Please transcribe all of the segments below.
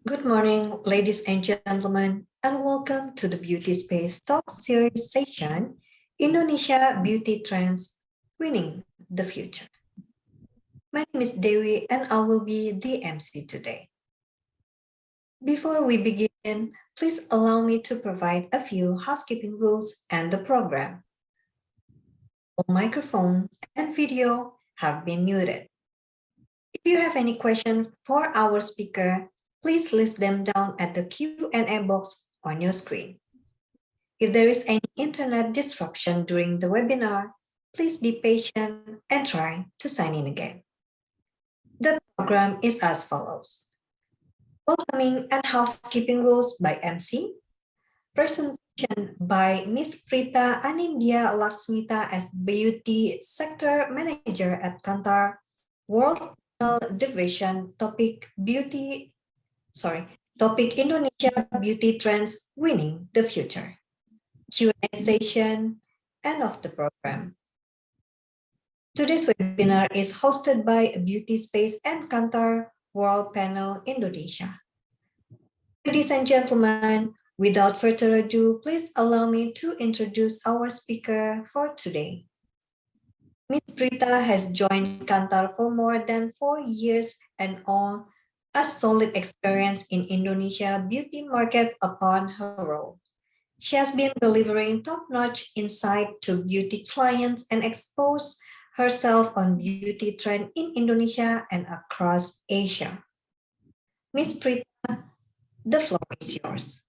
Good morning, ladies and gentlemen, and welcome to the Beauty Space Talk Series session, Indonesia Beauty Trends Winning the Future. My name is Dewi and I will be the MC today. Before we begin, please allow me to provide a few housekeeping rules and the program. All microphone and video have been muted. If you have any questions for our speaker, please list them down at the Q&A box on your screen. If there is any internet disruption during the webinar, please be patient and try to sign in again. The program is as follows. Welcoming and housekeeping rules by MC. Presentation by Ms. Prita Anindya Laksmita as Beauty Sector Manager at Kantar Worldpanel Division. Topic Indonesia Beauty Trends Winning the Future. Q&A session, end of the program. Today's webinar is hosted by Beauty Space and Kantar Worldpanel Indonesia. Ladies and gentlemen, without further ado, please allow me to introduce our speaker for today. Ms. Prita has joined Kantar for more than 4 years and owns a solid experience in Indonesia beauty market upon her role. She has been delivering top-notch insight to beauty clients and exposed herself on beauty trend in Indonesia and across Asia. Ms. Prita, the floor is yours.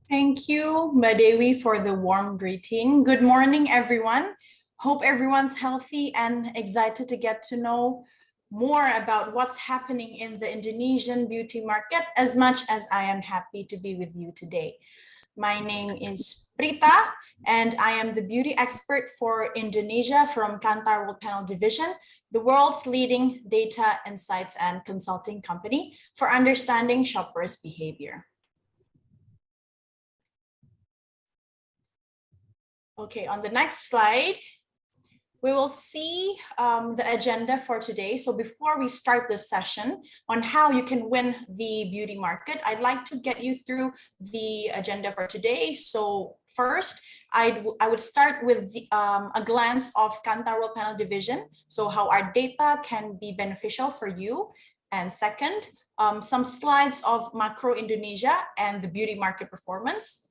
Thank you, Mbak Dewi, for the warm greeting. Good morning, everyone. Hope everyone's healthy and excited to get to know more about what's happening in the Indonesian beauty market as much as I am happy to be with you today. My name is Prita, and I am the beauty expert for Indonesia from Kantar Worldpanel Division, the world's leading data insights and consulting company for understanding shoppers' behavior. Okay, on the next slide, we will see the agenda for today. So before we start this session on how you can win the beauty market, I'd like to get you through the agenda for today. So first, I would start with a glance of Kantar Worldpanel Division, so how our data can be beneficial for you. And second, some slides of macro Indonesia and the beauty market performance.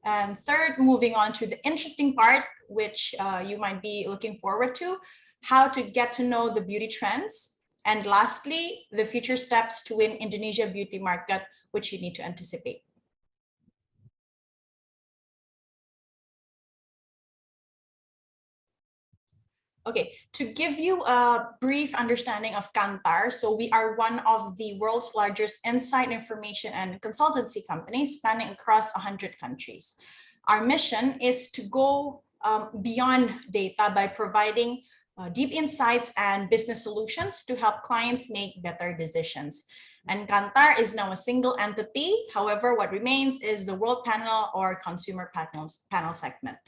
And third, moving on to the interesting part, which you might be looking forward to, how to get to know the beauty trends. And lastly, the future steps to win Indonesia beauty market, which you need to anticipate. Okay, to give you a brief understanding of Kantar, so we are one of the world's largest insight, information, and consultancy companies spanning across 100 countries. Our mission is to go beyond data by providing deep insights and business solutions to help clients make better decisions. And Kantar is now a single entity. However, what remains is the Worldpanel or consumer panel segment.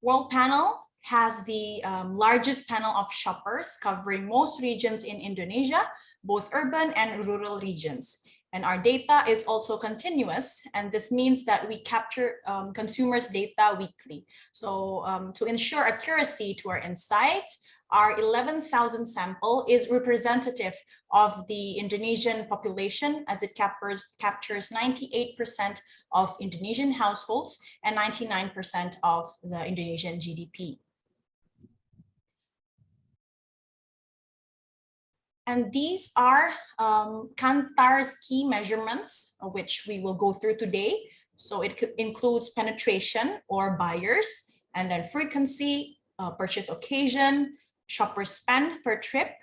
Worldpanel has the largest panel of shoppers covering most regions in Indonesia, both urban and rural regions. And our data is also continuous, and this means that we capture consumers' data weekly. So to ensure accuracy to our insights, our 11,000 sample is representative of the Indonesian population, as it captures 98% of Indonesian households and 99% of the Indonesian GDP. And these are Kantar's key measurements, which we will go through today. So it includes penetration or buyers, and then frequency, purchase occasion, shopper spend per trip,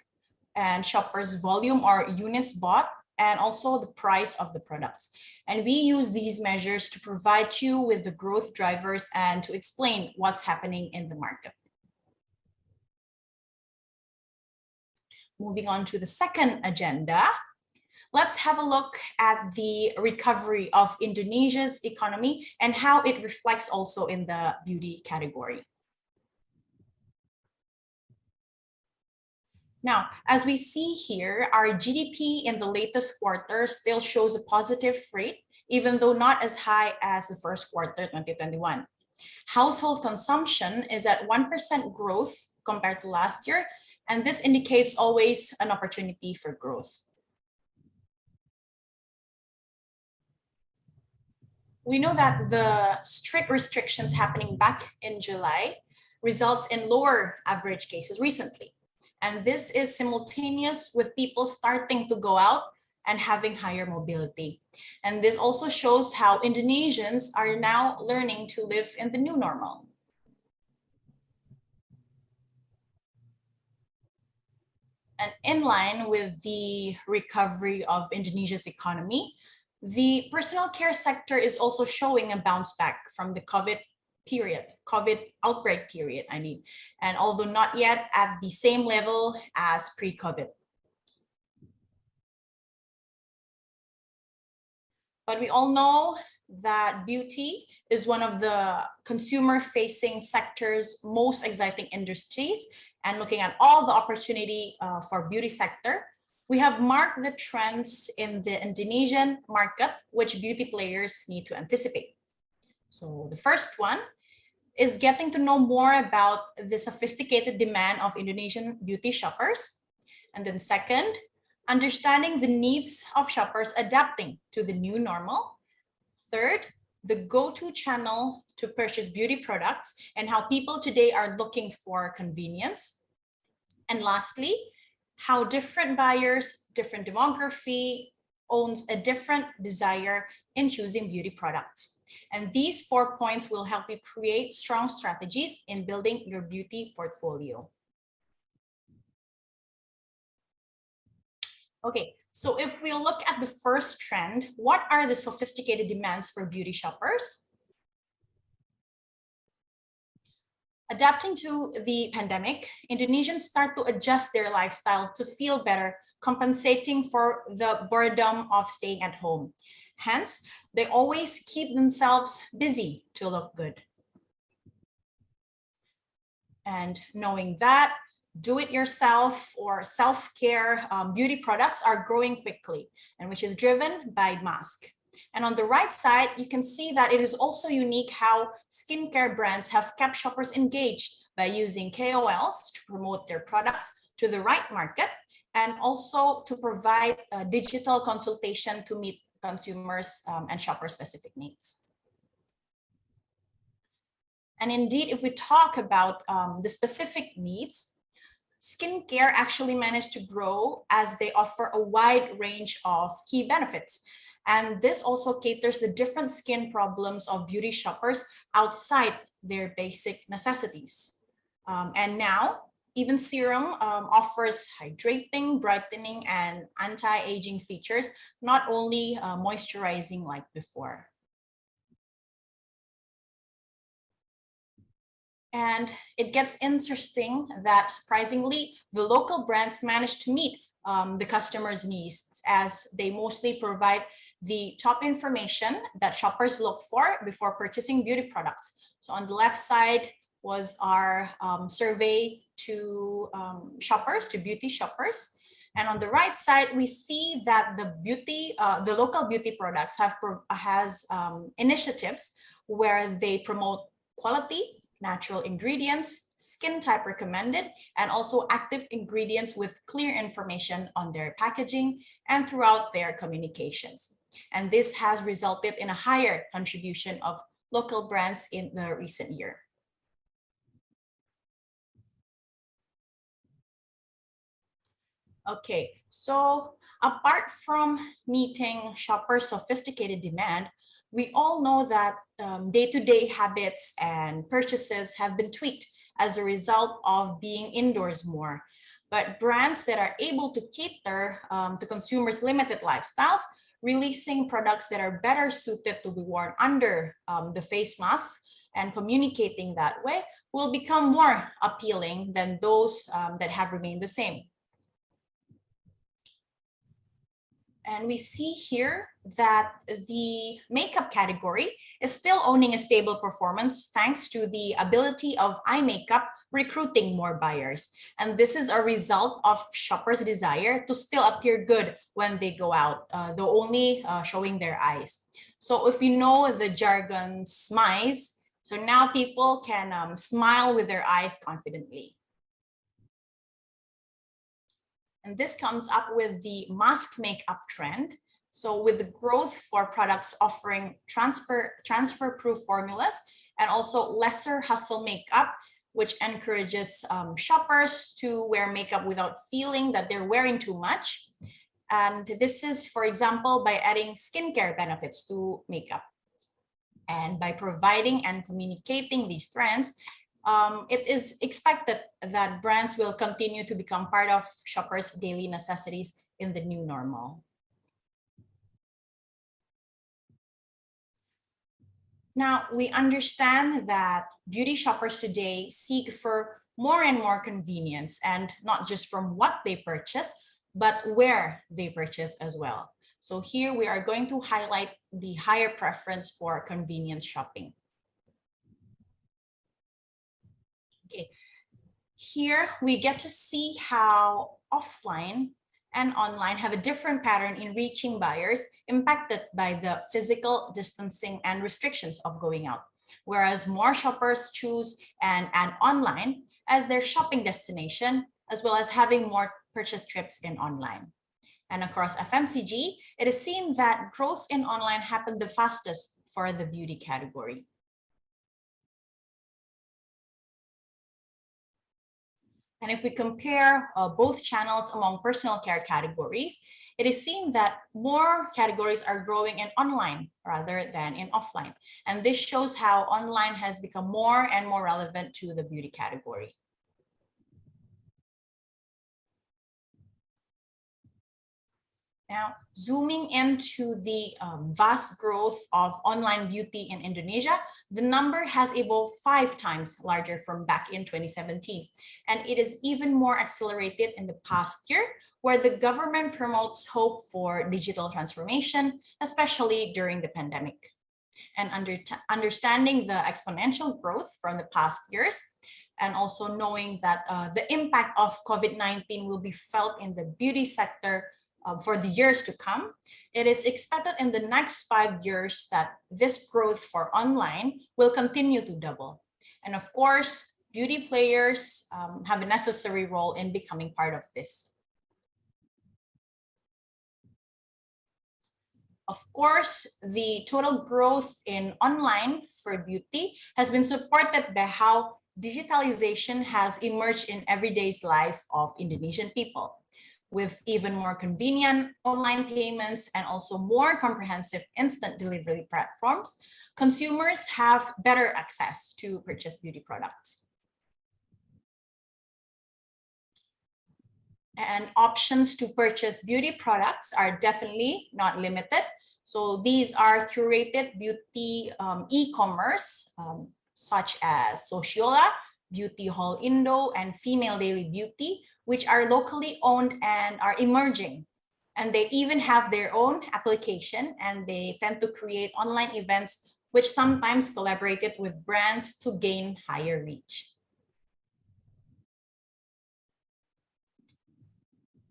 and shoppers volume or units bought, and also the price of the products. And we use these measures to provide you with the growth drivers and to explain what's happening in the market. Moving on to the second agenda, let's have a look at the recovery of Indonesia's economy and how it reflects also in the beauty category. Now, as we see here, our GDP in the latest quarter still shows a positive rate, even though not as high as the first quarter 2021. Household consumption is at 1% growth compared to last year, and this indicates always an opportunity for growth. We know that the strict restrictions happening back in July results in lower average cases recently. And this is simultaneous with people starting to go out and having higher mobility. And this also shows how Indonesians are now learning to live in the new normal. And in line with the recovery of Indonesia's economy, the personal care sector is also showing a bounce back from the COVID outbreak period, and although not yet at the same level as pre-COVID. But we all know that beauty is one of the consumer-facing sector's most exciting industries, and looking at all the opportunity for beauty sector, we have marked the trends in the Indonesian market, which beauty players need to anticipate. So the first one is getting to know more about the sophisticated demand of Indonesian beauty shoppers. And then second, understanding the needs of shoppers adapting to the new normal. Third, the go-to channel to purchase beauty products and how people today are looking for convenience. And lastly, how different buyers, different demography owns a different desire in choosing beauty products. And these 4 points will help you create strong strategies in building your beauty portfolio. Okay, so if we look at the first trend, what are the sophisticated demands for beauty shoppers? Adapting to the pandemic, Indonesians start to adjust their lifestyle to feel better, compensating for the boredom of staying at home. Hence, they always keep themselves busy to look good. And knowing that, do-it-yourself or self-care beauty products are growing quickly, and which is driven by mask. And on the right side, you can see that it is also unique how skincare brands have kept shoppers engaged by using KOLs to promote their products to the right market, and also to provide digital consultation to meet consumers and shopper specific needs. And indeed, if we talk about the specific needs, skincare actually managed to grow as they offer a wide range of key benefits. And this also caters the different skin problems of beauty shoppers outside their basic necessities. And now, even serum offers hydrating, brightening, and anti-aging features, not only moisturizing like before. And it gets interesting that surprisingly, the local brands manage to meet the customers' needs, as they mostly provide the top information that shoppers look for before purchasing beauty products. So on the left side was our survey to shoppers, to beauty shoppers. And on the right side, we see that the local beauty products has initiatives where they promote quality, natural ingredients, skin type recommended, and also active ingredients with clear information on their packaging and throughout their communications. And this has resulted in a higher contribution of local brands in the recent year. Okay, so apart from meeting shoppers' sophisticated demand, we all know that day-to-day habits and purchases have been tweaked as a result of being indoors more. But brands that are able to cater to consumers' limited lifestyles, releasing products that are better suited to be worn under the face mask and communicating that way, will become more appealing than those that have remained the same. And we see here that the makeup category is still owning a stable performance thanks to the ability of eye makeup recruiting more buyers. And this is a result of shoppers' desire to still appear good when they go out, though only showing their eyes. So if you know the jargon smize, so now people can smile with their eyes confidently. And this comes up with the mask makeup trend. So with the growth for products offering transfer-proof formulas and also lesser hassle makeup, which encourages shoppers to wear makeup without feeling that they're wearing too much. And this is, for example, by adding skincare benefits to makeup. And by providing and communicating these trends, it is expected that brands will continue to become part of shoppers' daily necessities in the new normal. Now, we understand that beauty shoppers today seek for more and more convenience, and not just from what they purchase, but where they purchase as well. So here we are going to highlight the higher preference for convenience shopping. Okay, here we get to see how offline and online have a different pattern in reaching buyers impacted by the physical distancing and restrictions of going out. Whereas more shoppers choose and add online as their shopping destination, as well as having more purchase trips in online. And across FMCG, it is seen that growth in online happened the fastest for the beauty category. And if we compare both channels among personal care categories, it is seen that more categories are growing in online rather than in offline. And this shows how online has become more and more relevant to the beauty category. Now, zooming into the vast growth of online beauty in Indonesia, the number has evolved 5 times larger from back in 2017. And it is even more accelerated in the past year, where the government promotes hope for digital transformation, especially during the pandemic. And understanding the exponential growth from the past years, and also knowing that the impact of COVID-19 will be felt in the beauty sector for the years to come, it is expected in the next 5 years that this growth for online will continue to double. And of course, beauty players have a necessary role in becoming part of this. Of course, the total growth in online for beauty has been supported by how digitalization has emerged in everyday's life of Indonesian people. With even more convenient online payments and also more comprehensive instant delivery platforms, consumers have better access to purchase beauty products. And options to purchase beauty products are definitely not limited. So these are curated beauty e-commerce, such as Sociola, Beauty Hall Indo, and Female Daily Beauty, which are locally owned and are emerging. And they even have their own application, and they tend to create online events which sometimes collaborated with brands to gain higher reach.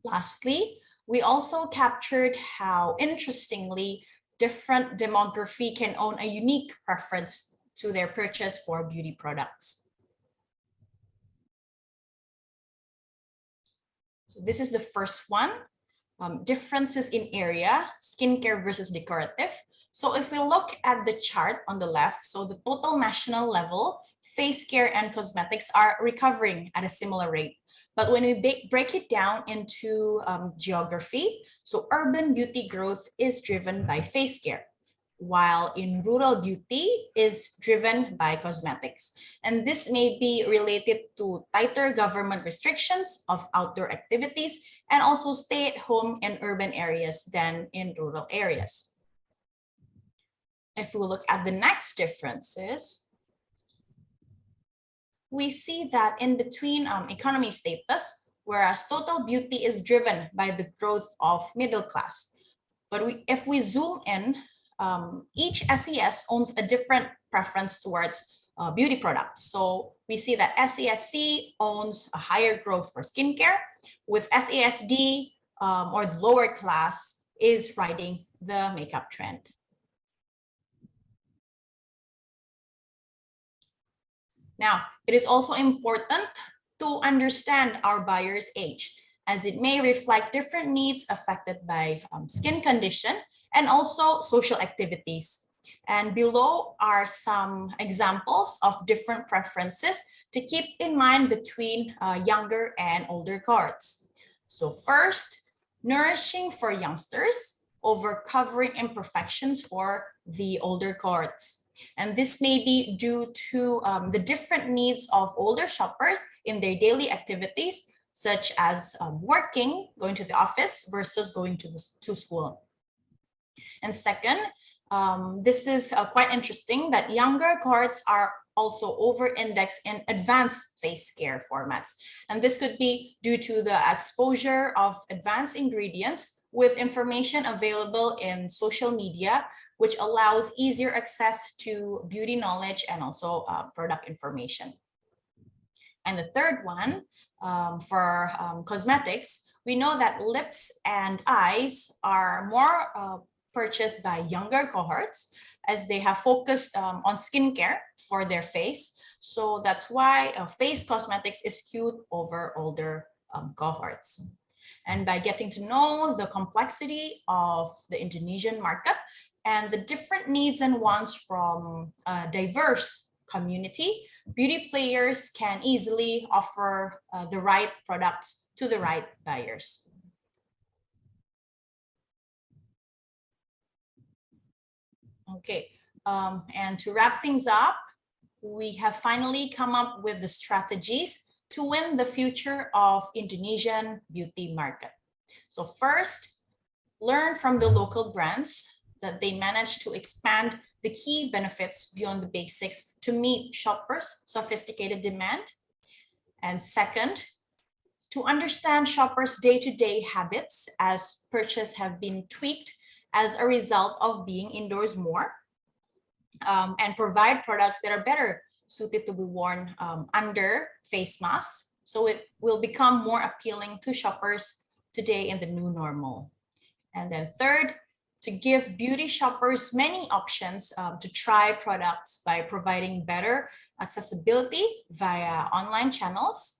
Lastly, we also captured how, interestingly, different demography can own a unique preference to their purchase for beauty products. So this is the first one, differences in area, skincare versus decorative. So if we look at the chart on the left, so the total national level, face care and cosmetics are recovering at a similar rate. But when we break it down into geography, so urban beauty growth is driven by face care, while in rural beauty is driven by cosmetics. And this may be related to tighter government restrictions of outdoor activities and also stay at home in urban areas than in rural areas. If we look at the next differences, we see that in between economy status, whereas total beauty is driven by the growth of middle class, But if we zoom in, each SES owns a different preference towards beauty products. So we see that SESC owns a higher growth for skincare, with SESD or the lower class is riding the makeup trend. Now, it is also important to understand our buyer's age, as it may reflect different needs affected by skin condition and also social activities. And below are some examples of different preferences to keep in mind between younger and older cohorts. So first, nourishing for youngsters over covering imperfections for the older cohorts. And this may be due to the different needs of older shoppers in their daily activities, such as working, going to the office versus going to school. And second, this is quite interesting that younger cohorts are also over-indexed in advanced face care formats. And this could be due to the exposure of advanced ingredients with information available in social media, which allows easier access to beauty knowledge and also product information. And the third one, for cosmetics, we know that lips and eyes are more purchased by younger cohorts, as they have focused on skincare for their face. So that's why face cosmetics is skewed over older cohorts. And by getting to know the complexity of the Indonesian market and the different needs and wants from a diverse community, beauty players can easily offer the right products to the right buyers. Okay, and to wrap things up, we have finally come up with the strategies to win the future of Indonesian beauty market. So first, learn from the local brands that they managed to expand the key benefits beyond the basics to meet shoppers' sophisticated demand. And second, to understand shoppers' day-to-day habits, as purchases have been tweaked as a result of being indoors more, and provide products that are better suited to be worn under face masks. So it will become more appealing to shoppers today in the new normal. And then third, to give beauty shoppers many options to try products by providing better accessibility via online channels.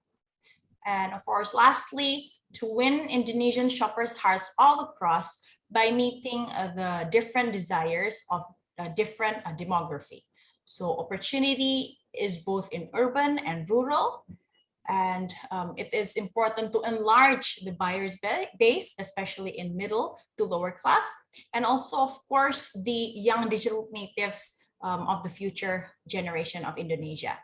And of course, lastly, to win Indonesian shoppers' hearts all across by meeting the different desires of a different demography. So opportunity is both in urban and rural. And it is important to enlarge the buyer's base, especially in middle to lower class. And also, of course, the young digital natives of the future generation of Indonesia.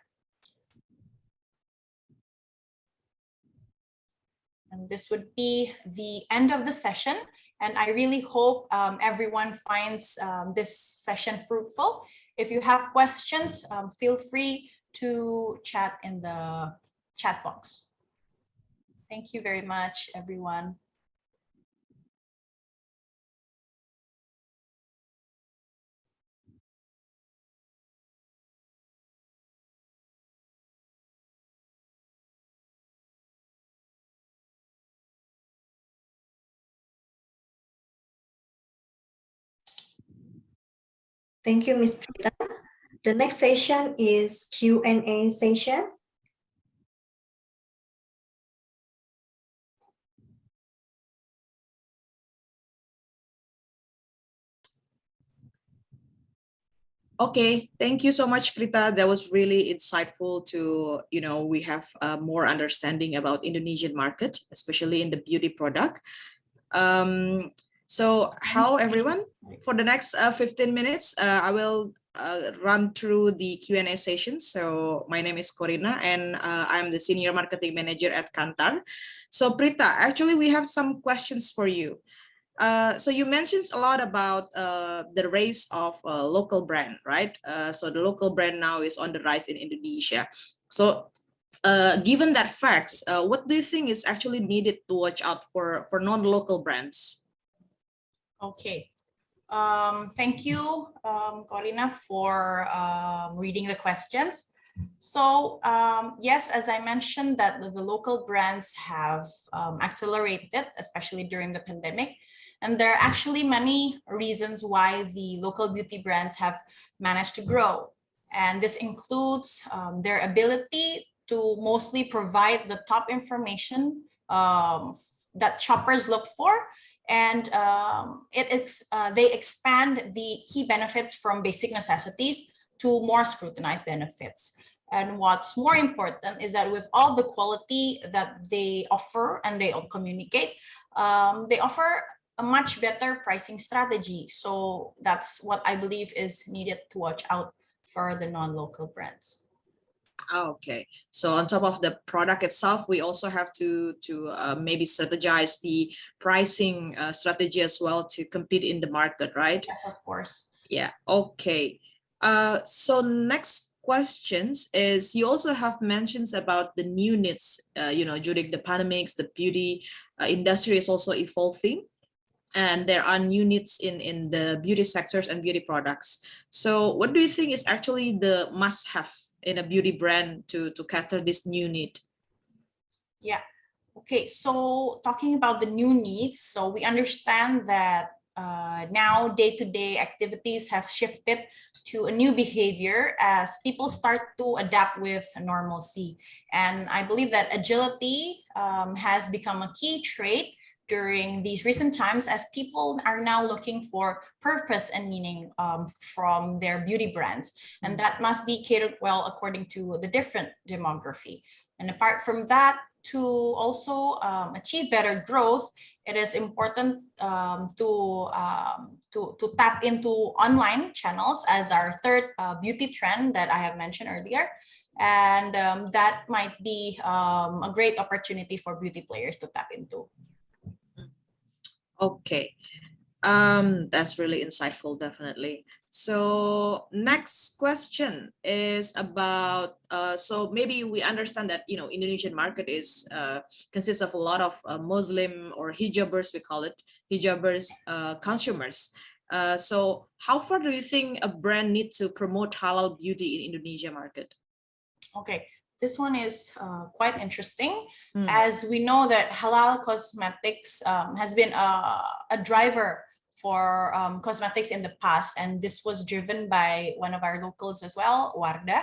And this would be the end of the session. And I really hope everyone finds this session fruitful. If you have questions, feel free to chat in the chat box. Thank you very much, everyone. Thank you, Ms. Prita. The next session is Q&A session. Okay, thank you so much, Prita. That was really insightful to, we have more understanding about Indonesian market, especially in the beauty product. So hello, everyone. For the next 15 minutes, I will run through the Q&A session. So my name is Corina, and I'm the Senior Marketing Manager at Kantar. So Prita, actually, we have some questions for you. So you mentioned a lot about the rise of local brand, right? So the local brand now is on the rise in Indonesia. So given that facts, what do you think is actually needed to watch out for non-local brands? Okay. Thank you, Corina, for reading the questions. So yes, as I mentioned, that the local brands have accelerated, especially during the pandemic. And there are actually many reasons why the local beauty brands have managed to grow. And this includes their ability to mostly provide the top information that shoppers look for, and they expand the key benefits from basic necessities to more scrutinized benefits. And what's more important is that with all the quality that they offer and they communicate, they offer a much better pricing strategy. So that's what I believe is needed to watch out for the non-local brands. Okay, so on top of the product itself, we also have to maybe strategize the pricing strategy as well to compete in the market, right? Yes, of course. Yeah. Okay. So next questions is, you also have mentions about the new needs. During the pandemics, the beauty industry is also evolving, and there are new needs in the beauty sectors and beauty products. So what do you think is actually the must-have in a beauty brand to cater this new need? Yeah. Okay. So talking about the new needs, so we understand that now day-to-day activities have shifted to a new behavior as people start to adapt with normalcy. And I believe that agility has become a key trait during these recent times, as people are now looking for purpose and meaning from their beauty brands. And that must be catered well according to the different demography. And apart from that, to also achieve better growth, it is important to tap into online channels as our third beauty trend that I have mentioned earlier. And that might be a great opportunity for beauty players to tap into. Okay, that's really insightful, definitely. So next question is about, so maybe we understand that, Indonesian market is consists of a lot of Muslim or hijabers, we call it, hijabers consumers. So how far do you think a brand needs to promote halal beauty in Indonesia market? Okay, this one is quite interesting, as we know that halal cosmetics has been a driver for cosmetics in the past, and this was driven by one of our locals as well, Wardah.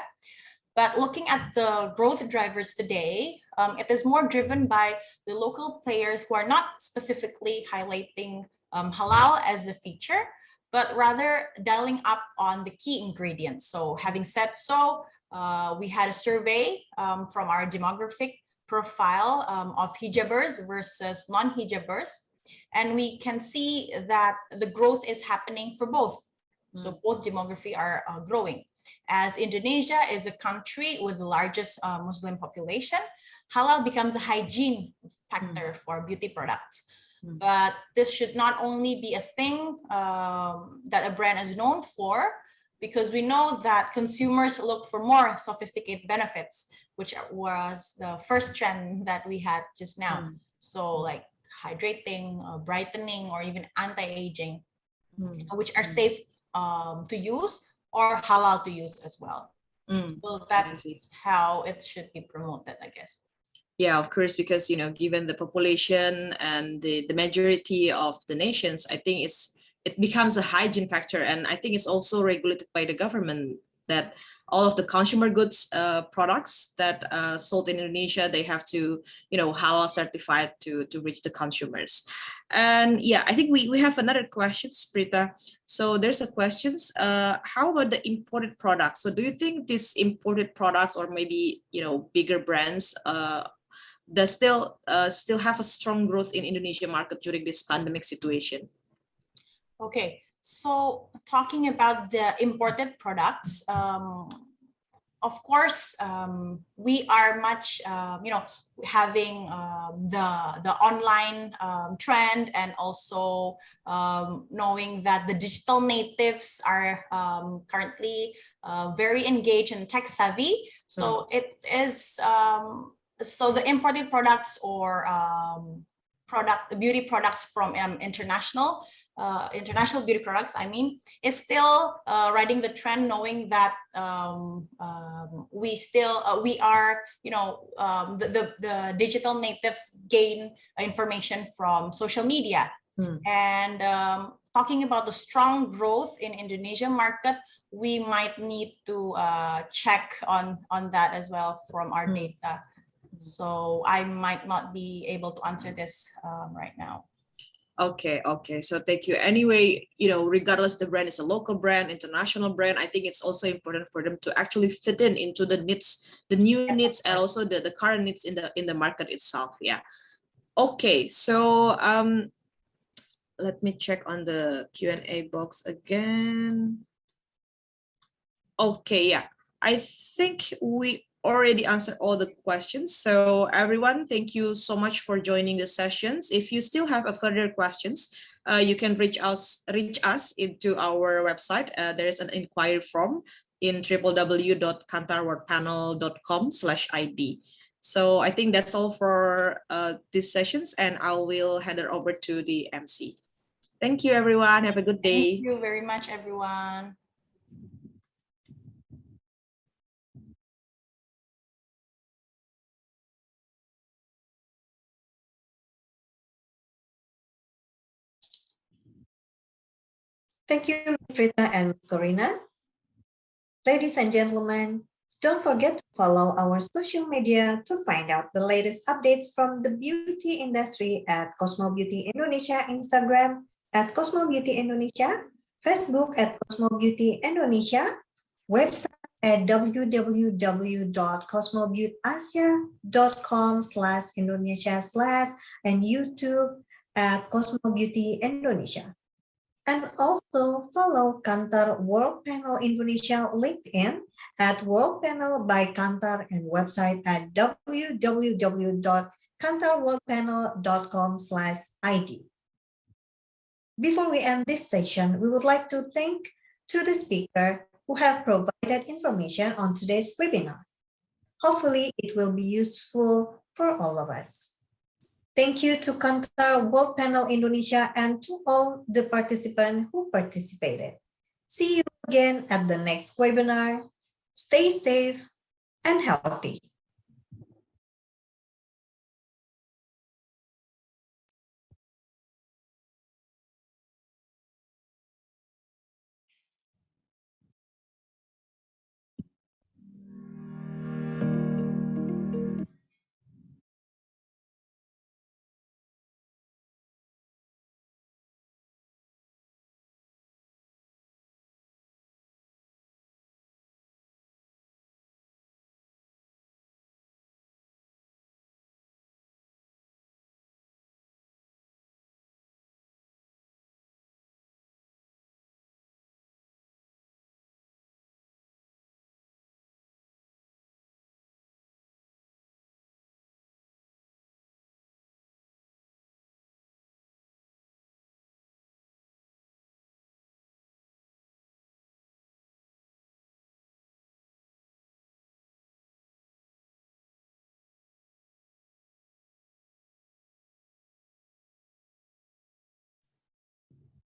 But looking at the growth drivers today, it is more driven by the local players who are not specifically highlighting halal as a feature, but rather dialing up on the key ingredients. So having said so, we had a survey from our demographic profile of hijabers versus non-hijabers, and we can see that the growth is happening for both. So both demography are growing. As Indonesia is a country with the largest Muslim population, halal becomes a hygiene factor for beauty products. But this should not only be a thing that a brand is known for, because we know that consumers look for more sophisticated benefits, which was the first trend that we had just now. So like hydrating, brightening, or even anti-aging, which are safe to use or halal to use as well. So that's how it should be promoted, I guess. Yeah, of course, because given the population and the majority of the nations, I think it becomes a hygiene factor, and I think it's also regulated by the government that all of the consumer goods products that sold in Indonesia, they have to halal certified to reach the consumers. And yeah, I think we have another question, Prita. So there's a questions, how about the imported products? So do you think these imported products, or maybe bigger brands, they still have a strong growth in Indonesia market during this pandemic situation? Okay, so talking about the imported products, of course, we are much, having the online trend, and also knowing that the digital natives are currently very engaged and tech savvy. So it is, so the imported products or beauty products from international international beauty products, I mean, is still riding the trend, knowing that we are, the digital natives gain information from social media. And talking about the strong growth in Indonesia market, we might need to check on that as well from our data. So I might not be able to answer this right now. Okay. So thank you. Anyway, regardless the brand is a local brand, international brand, I think it's also important for them to actually fit into the needs, the new needs, and also the current needs in the market itself. Yeah. Okay. So let me check on the Q&A box again. Okay. Yeah. I think we already answered all the questions. So everyone, thank you so much for joining the sessions. If you still have further questions, you can reach us into our website. There is an inquiry form in www.kantarworldpanel.com/id. So I think that's all for these sessions, and I will hand it over to the MC. Thank you, everyone. Have a good day. Thank you very much, everyone. Thank you, Ms. Prita and Ms. Corina. Ladies and gentlemen, don't forget to follow our social media to find out the latest updates from the beauty industry at Cosmo Beauty Indonesia, Instagram at Cosmo Beauty Indonesia, Facebook at Cosmo Beauty Indonesia, website at www.cosmobeautyasia.com/Indonesia/ and YouTube at Cosmo Beauty Indonesia. And also follow Kantar Worldpanel Indonesia LinkedIn at Worldpanel by Kantar and website at www.kantarworldpanel.com/id. Before we end this session, we would like to thank to the speaker who have provided information on today's webinar. Hopefully, it will be useful for all of us. Thank you to Kantar Worldpanel Indonesia and to all the participants who participated. See you again at the next webinar. Stay safe and healthy.